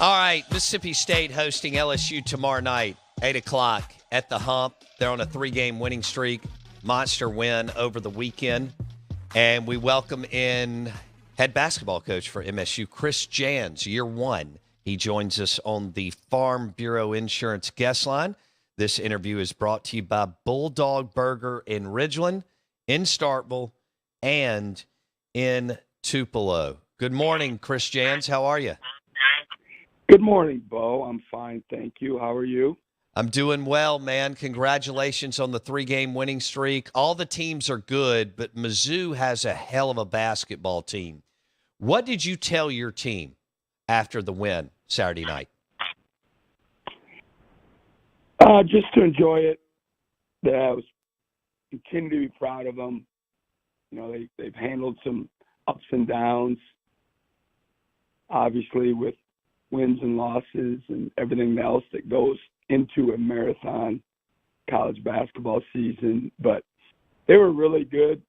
All right, Mississippi State hosting LSU tomorrow night, 8 o'clock at the Hump. They're on a 3-game winning streak, monster win over the weekend. And we welcome in head basketball coach for MSU, Chris Jans, year one. He joins us on the Farm Bureau Insurance guest line. This interview is brought to you by Bulldog Burger in Ridgeland, in Starkville, and in Tupelo. Good morning, Chris Jans. How are you? Good morning, Bo. I'm fine, thank you. How are you? I'm doing well, man. Congratulations on the 3-game winning streak. All the teams are good, but Mizzou has a hell of a basketball team. What did you tell your team after the win Saturday night? Just to enjoy it. That I was continue to be proud of them. You know, they've handled some ups and downs, obviously with wins and losses and everything else that goes into a marathon college basketball season. But they were really good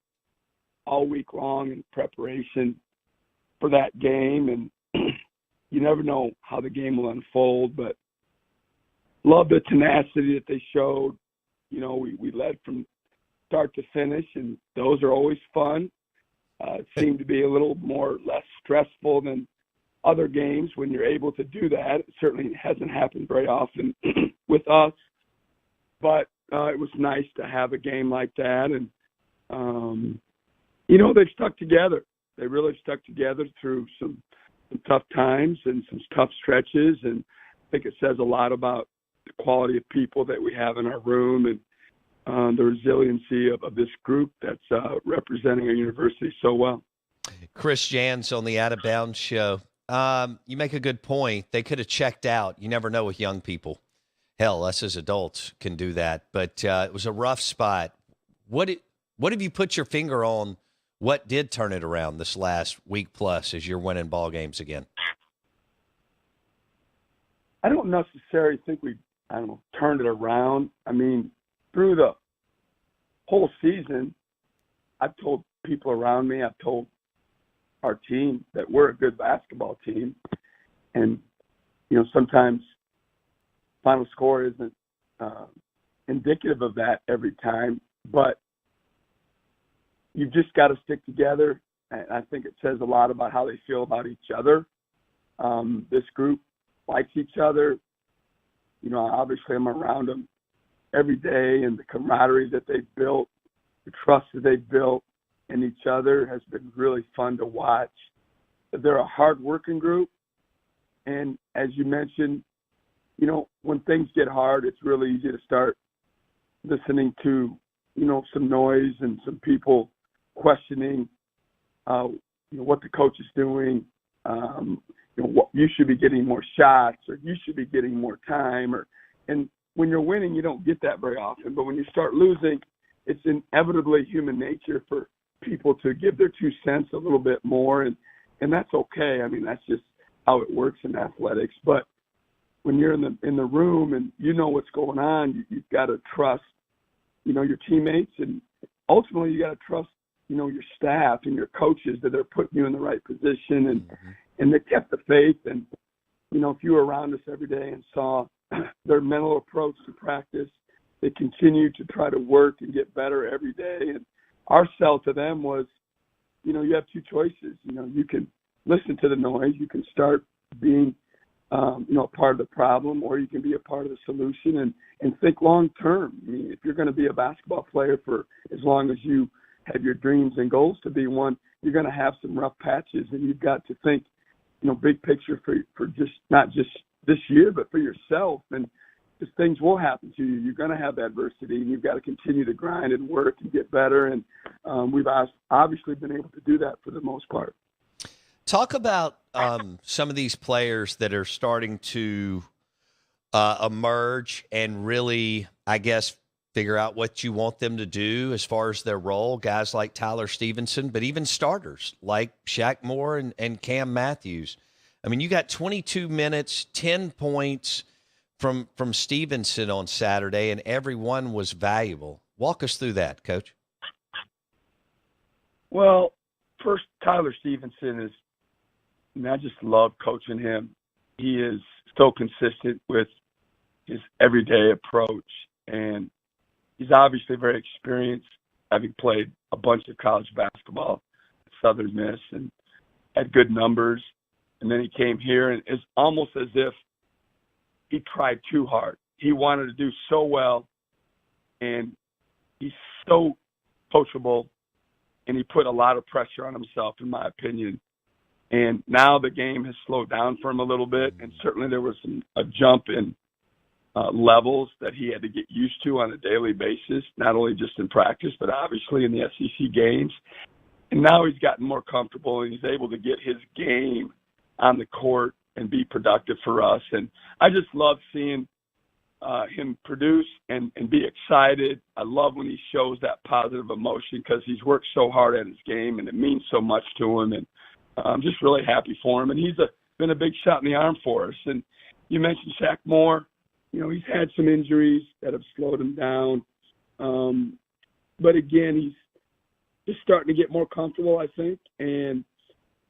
all week long in preparation for that game. And you never know how the game will unfold, but love the tenacity that they showed. You know, we led from start to finish, and those are always fun. It seemed to be a little less stressful than other games when you're able to do that. It certainly hasn't happened very often with us, but it was nice to have a game like that. And, you know, they've stuck together. They really stuck together through some tough times and some tough stretches. And I think it says a lot about the quality of people that we have in our room and the resiliency of this group that's representing our university so well. Chris Jans on the Out of Bounds show. You make a good point. They could have checked out. You never know with young people. Hell, us as adults can do that. But it was a rough spot. What have you put your finger on? What did turn it around this last week plus as you're winning ball games again? I don't necessarily think we turned it around. I mean, through the whole season, I've told people around me, I've told our team that we're a good basketball team. And, you know, sometimes final score isn't indicative of that every time, but you've just got to stick together. And I think it says a lot about how they feel about each other. This group likes each other. You know, obviously I'm around them every day, and the camaraderie that they've built, the trust that they've built in each other has been really fun to watch. They're a hard-working group, and as you mentioned, you know, when things get hard, it's really easy to start listening to, you know, some noise and some people questioning, you know, what the coach is doing. You know, what, you should be getting more shots, or you should be getting more time, and when you're winning, you don't get that very often. But when you start losing, it's inevitably human nature for people to give their 2 cents a little bit more, and that's okay. I mean, that's just how it works in athletics. But when you're in the room and you know what's going on, you've got to trust, you know, your teammates, and ultimately you got to trust, you know, your staff and your coaches that they're putting you in the right position, and they kept the faith. And you know, if you were around us every day and saw their mental approach to practice, they continue to try to work and get better every day. And our sell to them was, you know, you have 2 choices. You know, you can listen to the noise. You can start being, you know, a part of the problem, or you can be a part of the solution and think long term. I mean, if you're going to be a basketball player for as long as you have your dreams and goals to be one, you're going to have some rough patches, and you've got to think, you know, big picture for just not just this year, but for yourself. And just things will happen to you. You're going to have adversity, and you've got to continue to grind and work and get better. And we've obviously been able to do that for the most part. Talk about some of these players that are starting to emerge and really, I guess, figure out what you want them to do as far as their role. Guys like Tyler Stevenson, but even starters like Shaq Moore and Cam Matthews. I mean, you got 22 minutes, 10 points from Stevenson on Saturday, and every one was valuable. Walk us through that, Coach. Well, first, Tyler Stevenson I just love coaching him. he is so consistent with his everyday approach, and he's obviously very experienced, having played a bunch of college basketball at Southern Miss and had good numbers. And then he came here, and it's almost as if he tried too hard. He wanted to do so well, and he's so coachable, and he put a lot of pressure on himself, in my opinion. And now the game has slowed down for him a little bit, and certainly there was a jump in levels that he had to get used to on a daily basis, not only just in practice, but obviously in the SEC games. And now he's gotten more comfortable, and he's able to get his game on the court and be productive for us. And I just love seeing him produce and be excited. I love when he shows that positive emotion because he's worked so hard at his game, and it means so much to him. And I'm just really happy for him. And he's been a big shot in the arm for us. And you mentioned Shaq Moore. You know, he's had some injuries that have slowed him down. But again, he's just starting to get more comfortable, I think. And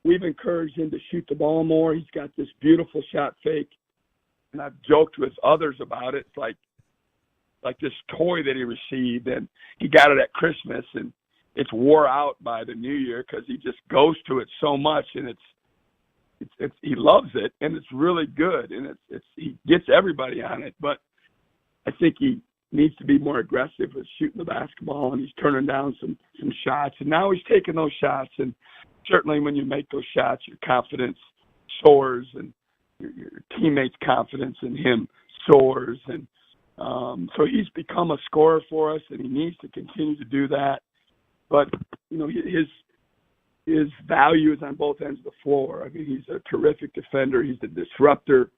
we've encouraged him to shoot the ball more. He's got this beautiful shot fake. And I've joked with others about it. It's like this toy that he received, and he got it at Christmas, and it's wore out by the new year because he just goes to it so much, and it's he loves it, and it's really good, and it's he gets everybody on it. But I think he needs to be more aggressive with shooting the basketball, and he's turning down some shots, and now he's taking those shots. And certainly when you make those shots, your confidence soars, and your teammates' confidence in him soars. And so he's become a scorer for us, and he needs to continue to do that. But, you know, his value is on both ends of the floor. I mean, he's a terrific defender. He's a disruptor.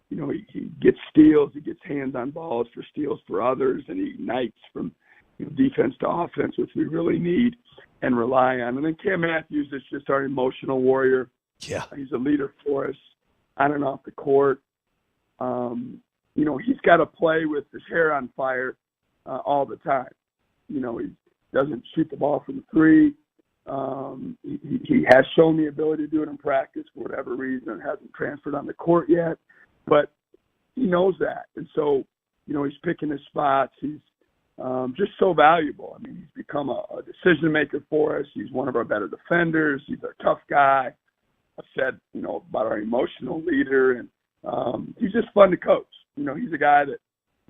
You know, he gets steals. He gets hands on balls for steals for others, and he ignites from defense to offense, which we really need and rely on. And then Cam Matthews is just our emotional warrior. Yeah. He's a leader for us on and off the court. You know, he's got to play with his hair on fire all the time. You know, he doesn't shoot the ball from three. He has shown the ability to do it in practice for whatever reason. It hasn't transferred on the court yet, but he knows that. And so, you know, he's picking his spots. He's just so valuable. I mean, he's become a decision maker for us. He's one of our better defenders. He's a tough guy. I've said, you know, about our emotional leader, and he's just fun to coach. You know, he's a guy that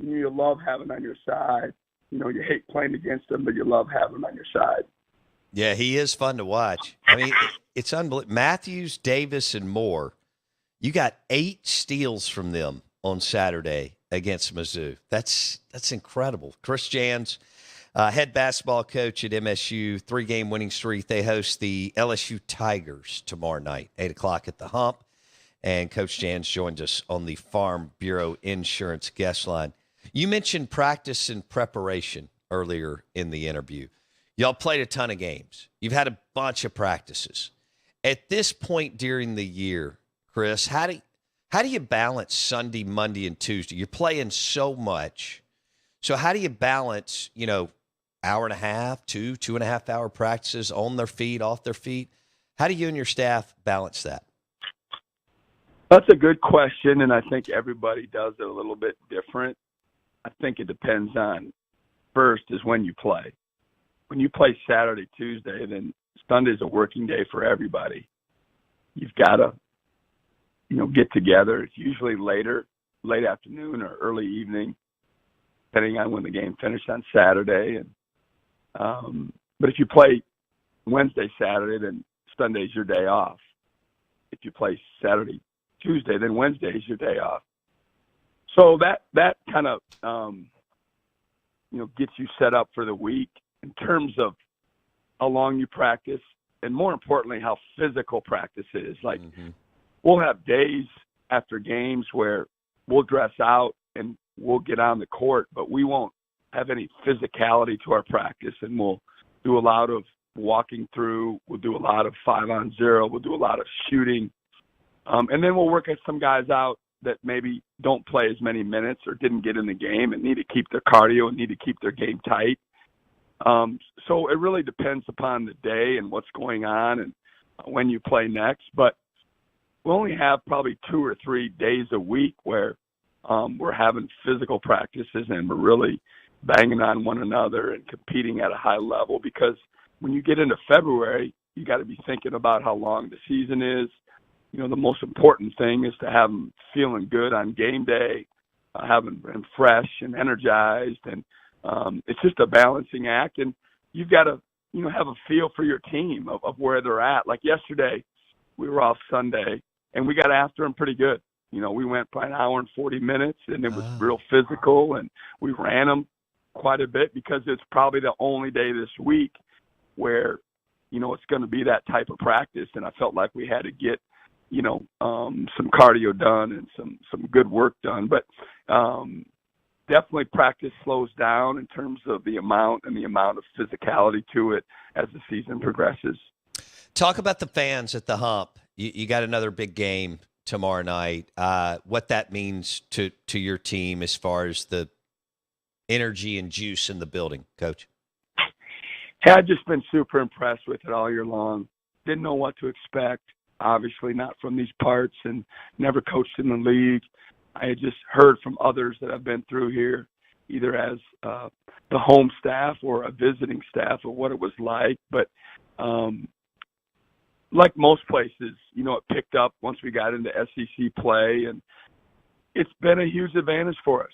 you love having on your side. You know, you hate playing against him, but you love having him on your side. Yeah, he is fun to watch. I mean, it's unbelievable. Matthews, Davis, and Moore, you got 8 steals from them on Saturday against Mizzou. That's incredible. Chris Jans, head basketball coach at MSU, 3-game winning streak. They host the LSU Tigers tomorrow night, 8 o'clock at the Hump. And Coach Jans joins us on the Farm Bureau Insurance guest line. You mentioned practice and preparation earlier in the interview. Y'all played a ton of games. You've had a bunch of practices. At this point during the year, Chris, how do you balance Sunday, Monday, and Tuesday? You're playing so much. So how do you balance, you know, hour and a half, 2.5 hour practices on their feet, off their feet? How do you and your staff balance that? That's a good question, and I think everybody does it a little bit different. I think it depends on, first, is when you play. When you play Saturday, Tuesday, then Sunday's a working day for everybody. You've got to, you know, get together. It's usually late afternoon or early evening, depending on when the game finished on Saturday. And but if you play Wednesday, Saturday, then Sunday's your day off. If you play Saturday, Tuesday, then Wednesday's your day off. So that kind of you know, gets you set up for the week in terms of how long you practice, and more importantly, how physical practice is. Like, we'll have days after games where we'll dress out and we'll get on the court, but we won't have any physicality to our practice, and we'll do a lot of walking through. We'll do a lot of 5-on-0. We'll do a lot of shooting. And then we'll work at some guys out that maybe don't play as many minutes or didn't get in the game and need to keep their cardio and need to keep their game tight. So it really depends upon the day and what's going on and when you play next. But we only have probably 2 or 3 days a week where we're having physical practices and we're really banging on one another and competing at a high level, because when you get into February, you got to be thinking about how long the season is. The most important thing is to have them feeling good on game day, having them fresh and energized, and it's just a balancing act. And you've got to, have a feel for your team of where they're at. Like yesterday, we were off Sunday, and we got after them pretty good. We went by an hour and 40 minutes, and it was real physical, and we ran them quite a bit because it's probably the only day this week where, it's going to be that type of practice. And I felt like we had to get, some cardio done and some good work done. But definitely practice slows down in terms of the amount of physicality to it as the season progresses. Talk about the fans at the Hump. You got another big game tomorrow night. What that means to your team as far as the energy and juice in the building, Coach? Hey, I've just been super impressed with it all year long. Didn't know what to expect, obviously not from these parts, and never coached in the league. I had just heard from others that I've been through here, either as the home staff or a visiting staff, of what it was like. But like most places, it picked up once we got into SEC play, and it's been a huge advantage for us.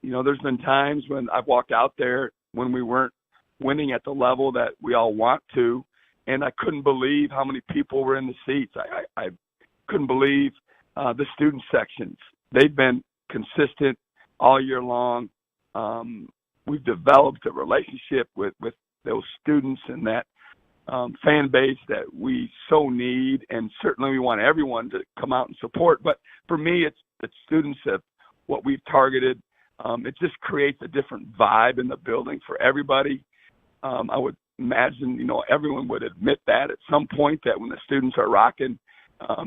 There's been times when I've walked out there when we weren't winning at the level that we all want to, and I couldn't believe how many people were in the seats. I couldn't believe the student sections. They've been consistent all year long. We've developed a relationship with those students and that fan base that we so need, and certainly we want everyone to come out and support. But for me, it's the students of what we've targeted. It just creates a different vibe in the building for everybody. I would imagine, everyone would admit that at some point, that when the students are rocking,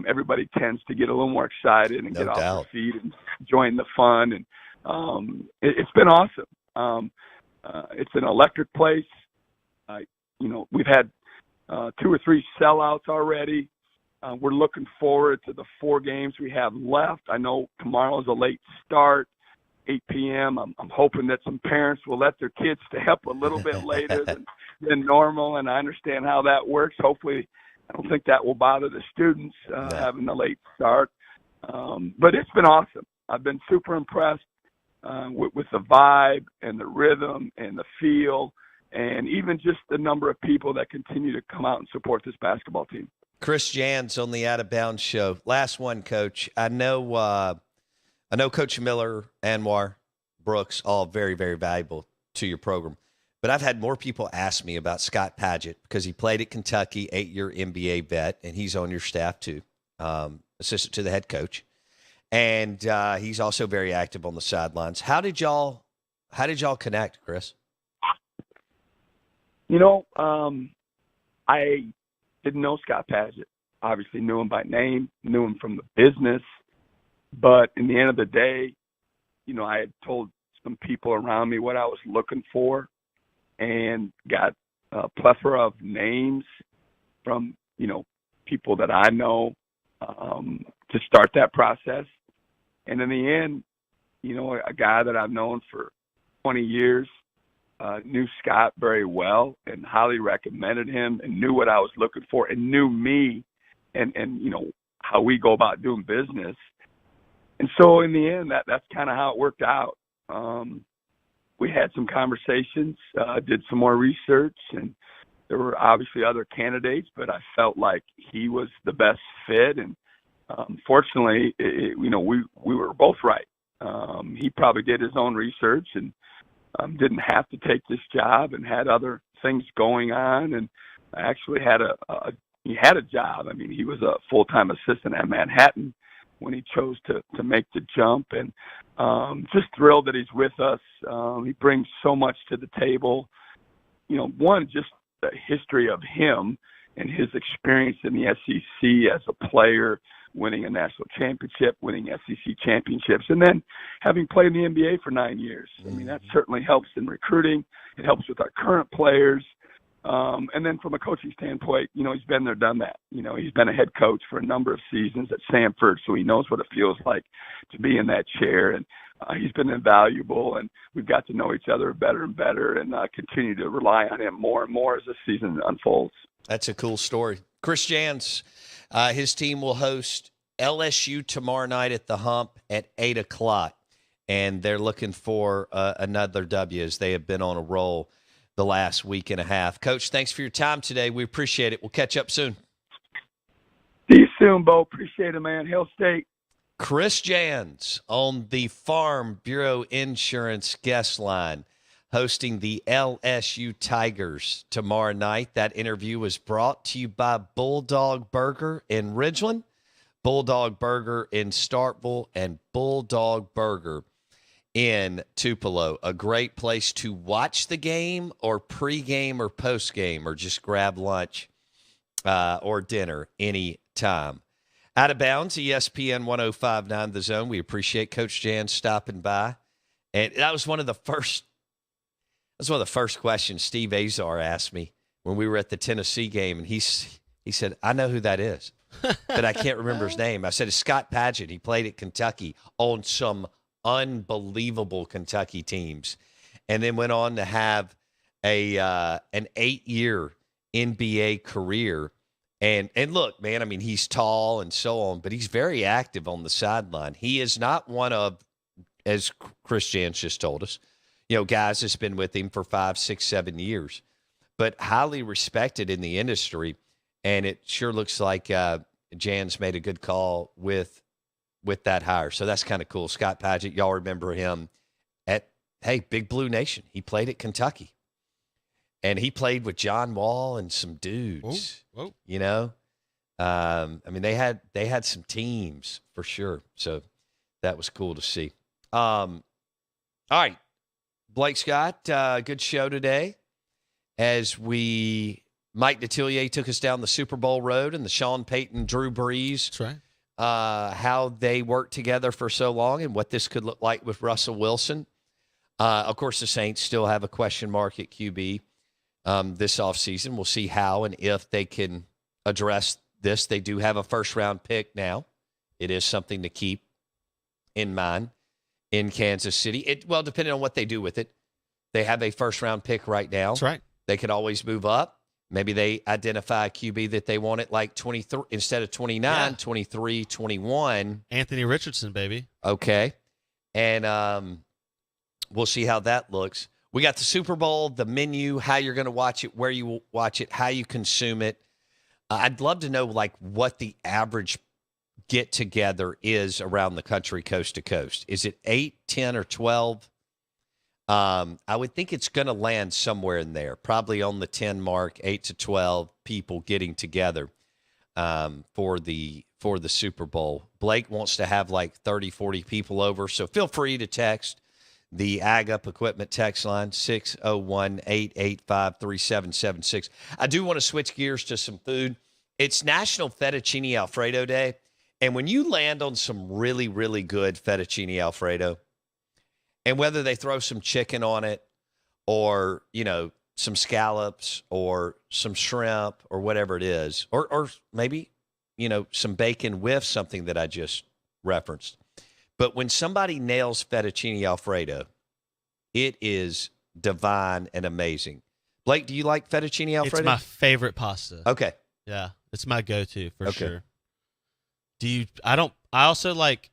everybody tends to get a little more excited and get off their feet and join the fun. And it's been awesome. It's an electric place. We've had 2 or 3 sellouts already. We're looking forward to the 4 games we have left. I know tomorrow's a late start, 8 p.m. I'm hoping that some parents will let their kids stay up a little bit later than normal, and I understand how that works. Hopefully, I don't think that will bother the students having the late start. But it's been awesome. I've been super impressed with the vibe and the rhythm and the feel, and even just the number of people that continue to come out and support this basketball team. Chris Jans on the Out of Bounds show. Last one, Coach. I know Coach Miller, Anwar, Brooks, all very, very valuable to your program. But I've had more people ask me about Scott Padgett because he played at Kentucky, 8-year NBA vet, and he's on your staff too, assistant to the head coach. And he's also very active on the sidelines. How did y'all connect, Chris? I didn't know Scott Padgett. Obviously knew him by name, knew him from the business. But in the end of the day, I had told some people around me what I was looking for and got a plethora of names from, people that I know to start that process. And in the end, a guy that I've known for 20 years knew Scott very well and highly recommended him and knew what I was looking for and knew me and how we go about doing business. And so in the end, that's kind of how it worked out. We had some conversations, did some more research, and there were obviously other candidates, but I felt like he was the best fit. And fortunately, we were both right. He probably did his own research and didn't have to take this job and had other things going on. And actually he had a job. I mean, he was a full-time assistant at Manhattan when he chose to make the jump, and just thrilled that he's with us. He brings so much to the table. One, just the history of him and his experience in the SEC as a player, winning a national championship, winning SEC championships, and then having played in the NBA for 9 years. I mean, that certainly helps in recruiting. It helps with our current players. And then from a coaching standpoint, he's been there, done that. He's been a head coach for a number of seasons at Samford, so he knows what it feels like to be in that chair. And he's been invaluable, and we've got to know each other better and better, and continue to rely on him more and more as the season unfolds. That's a cool story. Chris Jans, his team will host LSU tomorrow night at the Hump at 8 o'clock, and they're looking for another W as they have been on a roll the last week and a half. Coach, thanks for your time today. We appreciate it. We'll catch up soon. See you soon, Bo. Appreciate it, man. Hail State. Chris Jans on the Farm Bureau Insurance guest line, hosting the LSU Tigers tomorrow night. That interview was brought to you by Bulldog Burger in Ridgeland, Bulldog Burger in Starkville, and Bulldog Burger in Tupelo. A great place to watch the game or pregame or postgame or just grab lunch or dinner anytime. Out of bounds, ESPN 105.9 The Zone. We appreciate Coach Jan stopping by. And that was one of the first questions Steve Azar asked me when we were at the Tennessee game. And he said, I know who that is, but I can't remember his name. I said, it's Scott Padgett. He played at Kentucky on some unbelievable Kentucky teams, and then went on to have an 8-year NBA career. And look, man, I mean, he's tall and so on, but he's very active on the sideline. He is not one of, as Chris Jans just told us, guys that's been with him for 5, 6, 7 years, but highly respected in the industry. And it sure looks like Jans made a good call with that hire. So that's kind of cool. Scott Padgett, y'all remember him at, Big Blue Nation. He played at Kentucky. And he played with John Wall and some dudes. Whoa. I mean, they had some teams for sure. So that was cool to see. All right, Blake Scott, good show today. As Mike Detillier took us down the Super Bowl road and the Sean Payton, Drew Brees. That's right. How they worked together for so long and what this could look like with Russell Wilson. Of course, the Saints still have a question mark at QB this offseason. We'll see how and if they can address this. They do have a first-round pick now. It is something to keep in mind in Kansas City. Well, depending on what they do with it. They have a first-round pick right now. That's right. They could always move up. Maybe they identify a QB that they want at like 23 instead of 29, 23, 21. Anthony Richardson, baby. Okay. And we'll see how that looks. We got the Super Bowl, the menu, how you're going to watch it, where you will watch it, how you consume it. I'd love to know like what the average get-together is around the country coast to coast. Is it 8, 10, or 12? I would think it's going to land somewhere in there, probably on the 10 mark, 8 to 12 people getting together for the Super Bowl. Blake wants to have like 30, 40 people over, so feel free to text the Ag Up Equipment text line, 601-885-3776. I do want to switch gears to some food. It's National Fettuccine Alfredo Day, and when you land on some really, really good fettuccine Alfredo, and whether they throw some chicken on it or, some scallops or some shrimp or whatever it is, or maybe, some bacon with something that I just referenced. But when somebody nails fettuccine Alfredo, it is divine and amazing. Blake, do you like fettuccine Alfredo? It's my favorite pasta. Okay. Yeah, it's my go-to for sure. I also like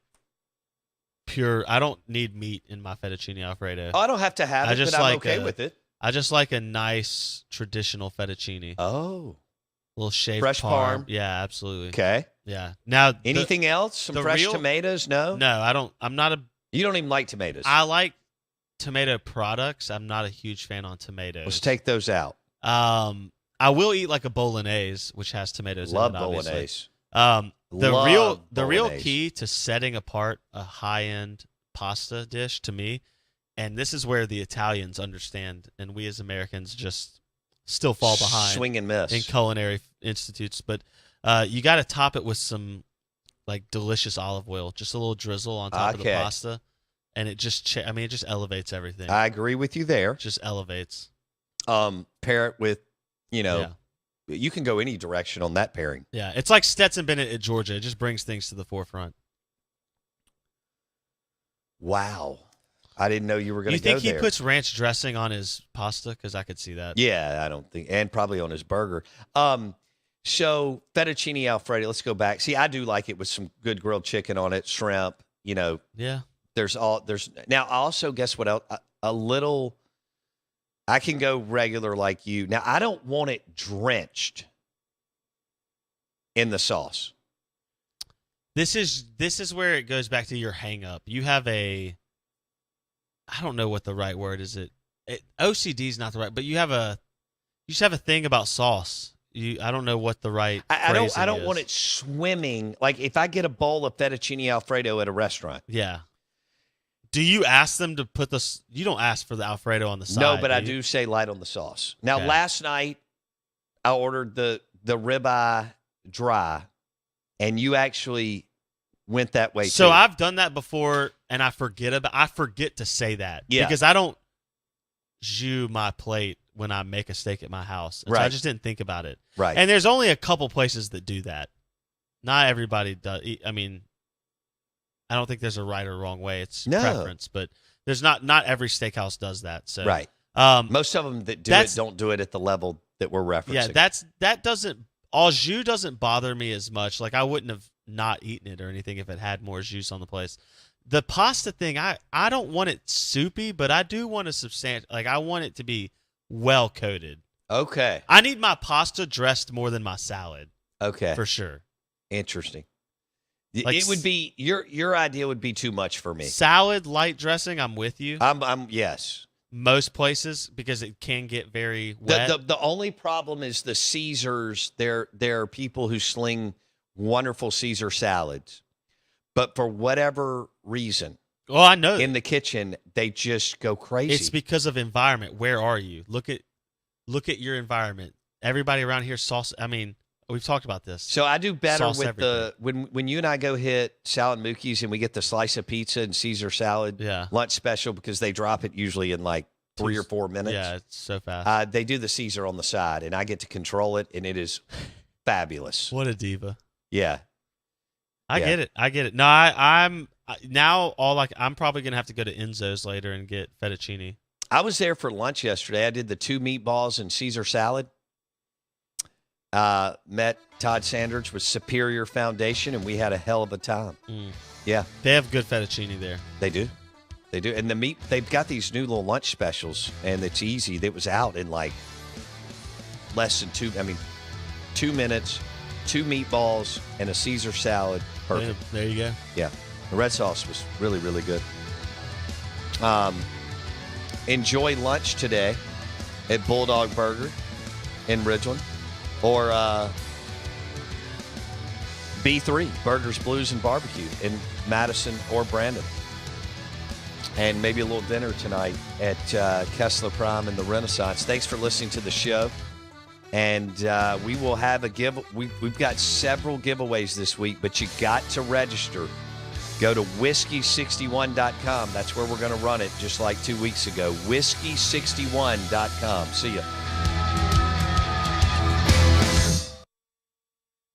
pure. I don't need meat in my fettuccine Alfredo. Oh, I don't have to have it, but I'm okay with it. I just like a nice traditional fettuccine. Oh. A little shaved fresh parm. Yeah, absolutely. Okay. Yeah. Now, anything else? Some fresh tomatoes? No? No, I don't. I'm not a. You don't even like tomatoes? I like tomato products. I'm not a huge fan on tomatoes. Let's take those out. I will eat like a bolognese, which has tomatoes in it, obviously. Bolognese. The real key to setting apart a high-end pasta dish to me, and this is where the Italians understand, and we as Americans just still fall behind. Swing and miss. In culinary institutes. But you got to top it with some like delicious olive oil, just a little drizzle on top of the pasta. And it just, it just elevates everything. I agree with you there. Just elevates. Pair it with you can go any direction on that pairing. Yeah, it's like Stetson Bennett at Georgia. It just brings things to the forefront. Wow. I didn't know you were going to go there. You think he puts ranch dressing on his pasta? Because I could see that. Yeah, I don't think, and probably on his burger. So fettuccine Alfredo, let's go back. See, I do like it with some good grilled chicken on it, shrimp, Yeah. Now also, guess what else? A little, I can go regular like you. Now, I don't want it drenched in the sauce. This is where it goes back to your hang up. You have I don't know what the right word is. OCD is not the right, but you just have a thing about sauce. I don't know what the right. I don't want it swimming. Like if I get a bowl of fettuccine Alfredo at a restaurant. Yeah. Do you ask them to put you don't ask for the Alfredo on the side? No, but I do say light on the sauce. Now, last night I ordered the ribeye dry, and you actually went that way so too. I've done that before, and I forget to say that because I don't jus my plate when I make a steak at my house. And right. So I just didn't think about it. Right. And there's only a couple places that do that. Not everybody does. I mean, I don't think there's a right or wrong way. It's preference, but there's not every steakhouse does that. So right. Most of them that do it don't do it at the level that we're referencing. Yeah, that doesn't au jus doesn't bother me as much. Like I wouldn't have not eaten it or anything if it had more juice on the place. The pasta thing, I don't want it soupy, but I do want a substantial. Like I want it to be well coated. Okay. I need my pasta dressed more than my salad. Okay. For sure. Interesting. Like, it would be your idea would be too much for me. Salad light dressing, I'm with you. I'm yes. Most places because it can get very wet. The only problem is the Caesars. There are people who sling wonderful Caesar salads, but for whatever reason, I know in the kitchen they just go crazy. It's because of environment. Where are you? Look at your environment. Everybody around here sauce. I mean, we've talked about this. So I do better sauce with everything. when you and I go hit Salad Mookie's and we get the slice of pizza and Caesar salad lunch special because they drop it usually in like 3 or 4 minutes. Yeah, it's so fast. They do the Caesar on the side, and I get to control it, and it is fabulous. What a diva. Yeah. I get it. No, I'm probably going to have to go to Enzo's later and get fettuccine. I was there for lunch yesterday. I did the 2 meatballs and Caesar salad. Met Todd Sanders with Superior Foundation, and we had a hell of a time. Yeah. They have good fettuccine there. They do. And the meat, they've got these new little lunch specials, and it's easy. It was out in like less than 2 minutes, 2 meatballs, and a Caesar salad. Perfect. Yeah, there you go. Yeah. The red sauce was really, really good. Enjoy lunch today at Bulldog Burger in Ridgeland or B3, Burgers, Blues, and Barbecue in Madison or Brandon. And maybe a little dinner tonight at Kessler Prime and the Renaissance. Thanks for listening to the show. And we will have we've got several giveaways this week, but you got to register. Go to whiskey61.com. That's where we're going to run it, just like 2 weeks ago. Whiskey61.com. See ya.